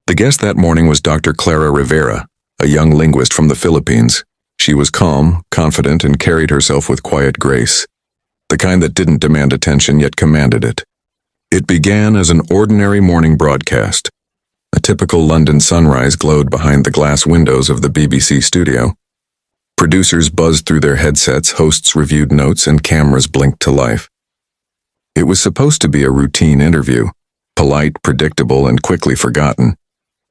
The guest that morning was Dr. Clara Rivera, a young linguist from the Philippines. She was calm, confident, and carried herself with quiet grace, the kind that didn't demand attention yet commanded it. It began as an ordinary morning broadcast. A typical London sunrise glowed behind the glass windows of the BBC studio. Producers buzzed through their headsets, hosts reviewed notes, and cameras blinked to life. It was supposed to be a routine interview, polite, predictable, and quickly forgotten.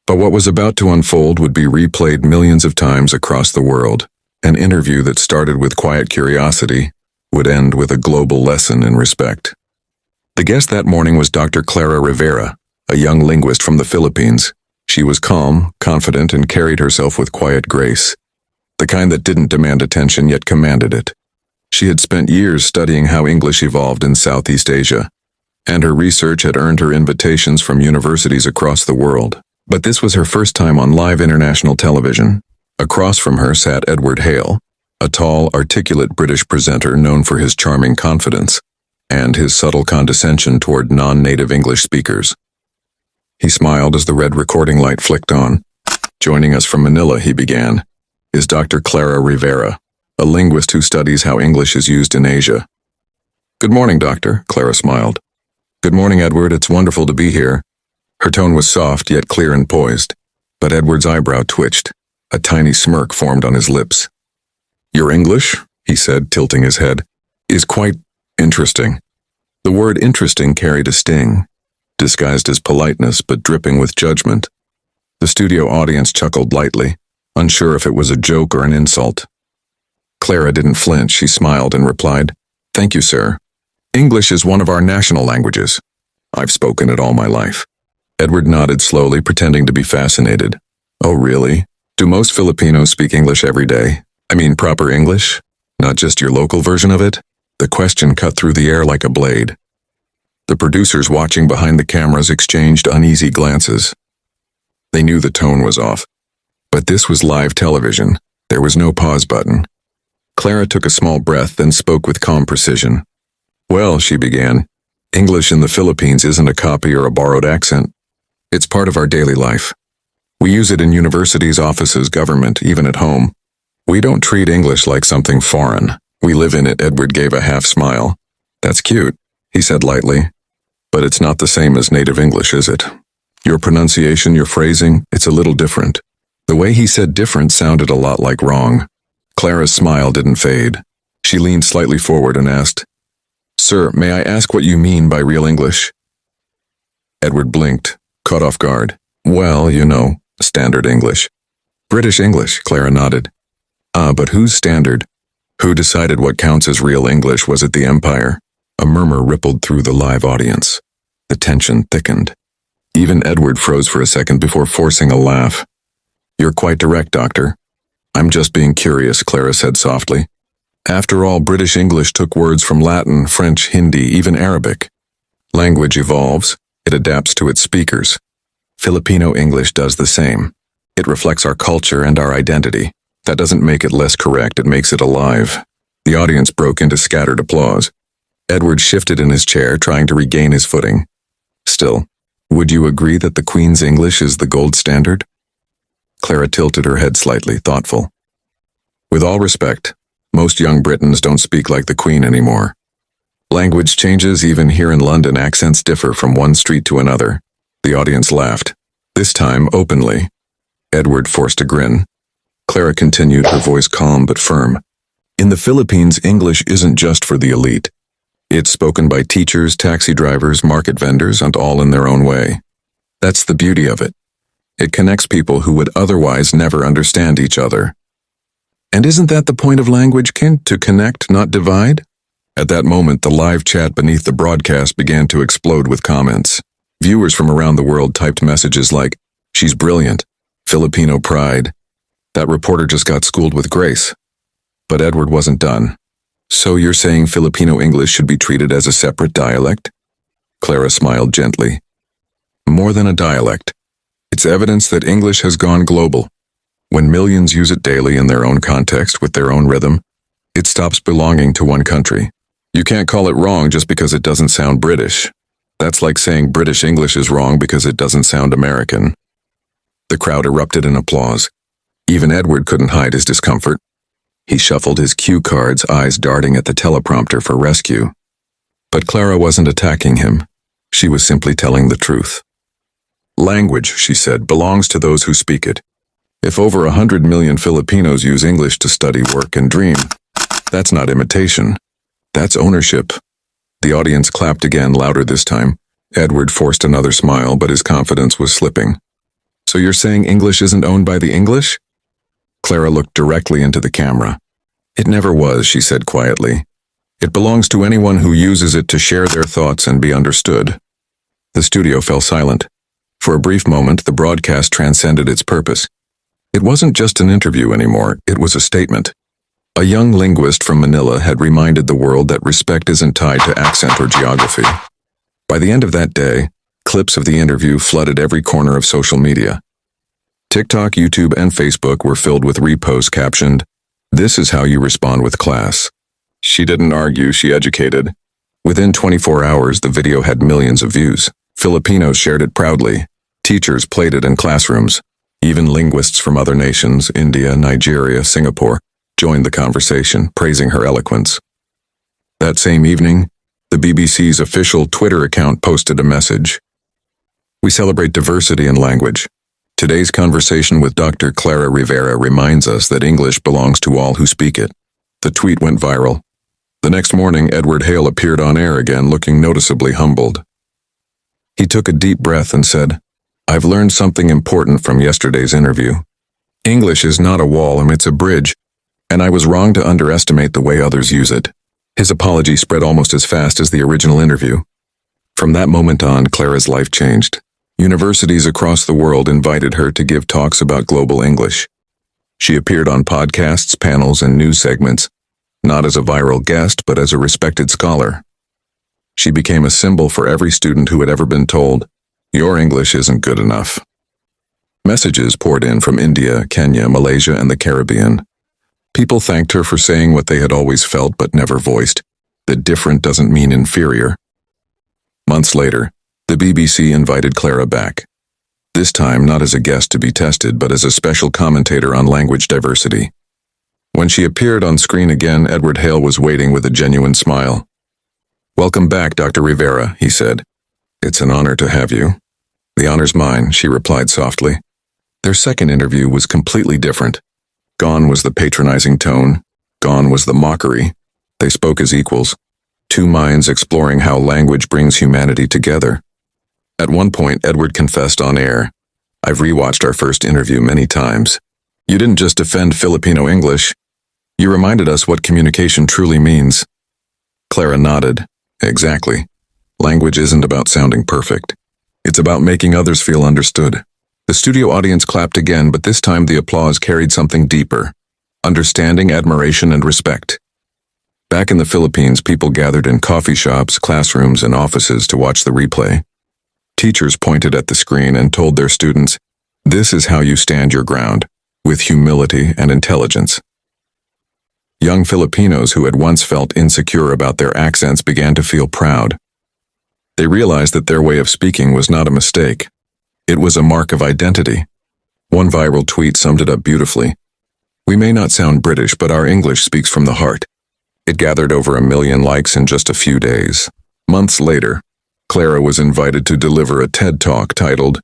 But what was about to unfold would be replayed millions of times across the world. An interview that started with quiet curiosity would end with a global lesson in respect. The guest that morning was Dr. Clara Rivera, a young linguist from the Philippines. She was calm, confident, and carried herself with quiet grace, the kind that didn't demand attention yet commanded it. She had spent years studying how English evolved in Southeast Asia, and her research had earned her invitations from universities across the world. But this was her first time on live international television. Across from her sat Edward Hale, a tall, articulate British presenter known for his charming confidence and his subtle condescension toward non-native English speakers. He smiled as the red recording light flicked on. Joining us from Manila, he began, is Dr. Clara Rivera, a linguist who studies how English is used in Asia. Good morning, Doctor, Clara smiled. Good morning, Edward, it's wonderful to be here. Her tone was soft yet clear and poised, but Edward's eyebrow twitched. A tiny smirk formed on his lips. Your English, he said, tilting his head, is quite interesting. The word interesting carried a sting, disguised as politeness but dripping with judgment. The studio audience chuckled lightly, unsure if it was a joke or an insult. Clara didn't flinch. She smiled and replied, Thank you, sir. English is one of our national languages. I've spoken it all my life. Edward nodded slowly, pretending to be fascinated. Oh, really? Do most Filipinos speak English every day? I mean proper English? Not just your local version of it? The question cut through the air like a blade. The producers watching behind the cameras exchanged uneasy glances. They knew the tone was off. But this was live television. There was no pause button. Clara took a small breath, then spoke with calm precision. Well, she began, English in the Philippines isn't a copy or a borrowed accent. It's part of our daily life. We use it in universities, offices, government, even at home. We don't treat English like something foreign. We live in it. Edward gave a half smile. That's cute, he said lightly. But it's not the same as native English, is it? Your pronunciation, your phrasing, it's a little different. The way he said different sounded a lot like wrong. Clara's smile didn't fade. She leaned slightly forward and asked, Sir, may I ask what you mean by real English? Edward blinked, caught off guard. Well, you know, standard English. British English, Clara nodded. But whose standard? Who decided what counts as real English? Was it the Empire? A murmur rippled through the live audience. The tension thickened. Even Edward froze for a second before forcing a laugh. You're quite direct, Doctor. I'm just being curious, Clara said softly. After all, British English took words from Latin, French, Hindi, even Arabic. Language evolves. It adapts to its speakers. Filipino English does the same. It reflects our culture and our identity. That doesn't make it less correct, it makes it alive. The audience broke into scattered applause. Edward shifted in his chair, trying to regain his footing. Still, would you agree that the Queen's English is the gold standard? Clara tilted her head slightly, thoughtful. With all respect, most young Britons don't speak like the Queen anymore. Language changes. Even here in London, accents differ from one street to another. The audience laughed, this time openly. Edward forced a grin. Clara continued, her voice calm but firm. In the Philippines, English isn't just for the elite. It's spoken by teachers, taxi drivers, market vendors, and all in their own way. That's the beauty of it. It connects people who would otherwise never understand each other. And isn't that the point of language, Kent? To connect, not divide? At that moment, the live chat beneath the broadcast began to explode with comments. Viewers from around the world typed messages like, She's brilliant. Filipino pride. That reporter just got schooled with grace. But Edward wasn't done. So you're saying Filipino English should be treated as a separate dialect? Clara smiled gently. More than a dialect. It's evidence that English has gone global. When millions use it daily in their own context with their own rhythm, it stops belonging to one country. You can't call it wrong just because it doesn't sound British. That's like saying British English is wrong because it doesn't sound American. The crowd erupted in applause. Even Edward couldn't hide his discomfort. He shuffled his cue cards, eyes darting at the teleprompter for rescue. But Clara wasn't attacking him. She was simply telling the truth. Language, she said, belongs to those who speak it. If over 100 million Filipinos use English to study, work, and dream, that's not imitation. That's ownership. The audience clapped again, louder this time. Edward forced another smile, but his confidence was slipping. So you're saying English isn't owned by the English? Clara looked directly into the camera. It never was, she said quietly. It belongs to anyone who uses it to share their thoughts and be understood. The studio fell silent. For a brief moment, the broadcast transcended its purpose. It wasn't just an interview anymore, it was a statement. A young linguist from Manila had reminded the world that respect isn't tied to accent or geography. By the end of that day, clips of the interview flooded every corner of social media. TikTok, YouTube, and Facebook were filled with reposts captioned, "This is how you respond with class." She didn't argue, she educated. Within 24 hours, the video had millions of views. Filipinos shared it proudly. Teachers played it in classrooms. Even linguists from other nations, India, Nigeria, Singapore, joined the conversation, praising her eloquence. That same evening, the BBC's official Twitter account posted a message. "We celebrate diversity in language. Today's conversation with Dr. Clara Rivera reminds us that English belongs to all who speak it." The tweet went viral. The next morning, Edward Hale appeared on air again, looking noticeably humbled. He took a deep breath and said, "I've learned something important from yesterday's interview. English is not a wall, it's a bridge, and I was wrong to underestimate the way others use it." His apology spread almost as fast as the original interview. From that moment on, Clara's life changed. Universities across the world invited her to give talks about global English. She appeared on podcasts, panels, and news segments, not as a viral guest, but as a respected scholar. She became a symbol for every student who had ever been told, "Your English isn't good enough." Messages poured in from India, Kenya, Malaysia, and the Caribbean. People thanked her for saying what they had always felt but never voiced, that different doesn't mean inferior. Months later, the BBC invited Clara back. This time not as a guest to be tested, but as a special commentator on language diversity. When she appeared on screen again, Edward Hale was waiting with a genuine smile. "Welcome back, Dr. Rivera," he said. "It's an honor to have you." "The honor's mine," she replied softly. Their second interview was completely different. Gone was the patronizing tone. Gone was the mockery. They spoke as equals. Two minds exploring how language brings humanity together. At one point, Edward confessed on air, "I've rewatched our first interview many times. You didn't just defend Filipino English. You reminded us what communication truly means." Clara nodded. "Exactly. Language isn't about sounding perfect. It's about making others feel understood." The studio audience clapped again, but this time the applause carried something deeper. Understanding, admiration, and respect. Back in the Philippines, people gathered in coffee shops, classrooms, and offices to watch the replay. Teachers pointed at the screen and told their students, "This is how you stand your ground, with humility and intelligence." Young Filipinos who had once felt insecure about their accents began to feel proud. They realized that their way of speaking was not a mistake. It was a mark of identity. One viral tweet summed it up beautifully. "We may not sound British, but our English speaks from the heart." It gathered over 1 million likes in just a few days. Months later, Clara was invited to deliver a TED Talk titled,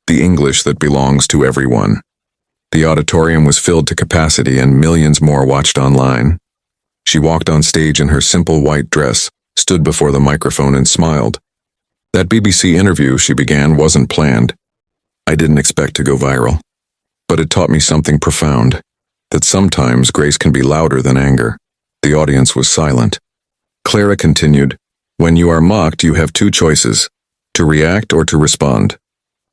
"The English That Belongs to Everyone." The auditorium was filled to capacity and millions more watched online. She walked on stage in her simple white dress, stood before the microphone and smiled. "That BBC interview," she began, "wasn't planned. I didn't expect to go viral. But it taught me something profound, that sometimes grace can be louder than anger." The audience was silent. Clara continued, "When you are mocked, you have two choices, to react or to respond.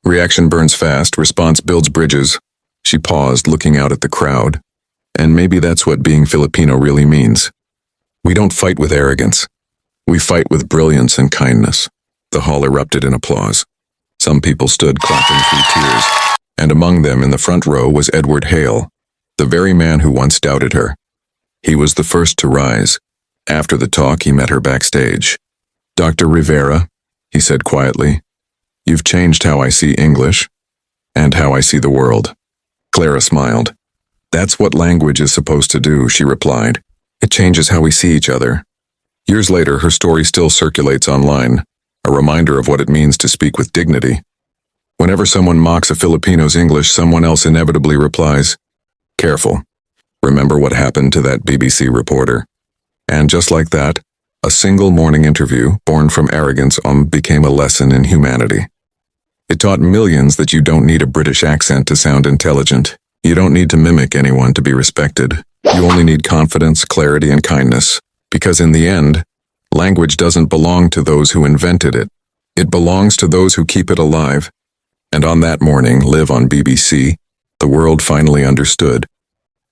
Reaction burns fast, response builds bridges." She paused, looking out at the crowd. "And maybe that's what being Filipino really means. We don't fight with arrogance. We fight with brilliance and kindness." The hall erupted in applause. Some people stood clapping through tears, and among them in the front row was Edward Hale, the very man who once doubted her. He was the first to rise. After the talk, he met her backstage. "Dr. Rivera," he said quietly, "you've changed how I see English. And how I see the world. Clara smiled. That's what language is supposed to do, she replied. It changes how we see each other. Years later, her story still circulates online, a reminder of what it means to speak with dignity. Whenever someone mocks a Filipino's English, someone else inevitably replies, "Careful. Remember what happened to that BBC reporter." And just like that, a single morning interview, born from arrogance, became a lesson in humanity. It taught millions that you don't need a British accent to sound intelligent. You don't need to mimic anyone to be respected. You only need confidence, clarity, and kindness. Because in the end, language doesn't belong to those who invented it. It belongs to those who keep it alive. And on that morning, live on BBC, the world finally understood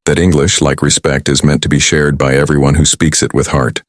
that English, like respect, is meant to be shared by everyone who speaks it with heart.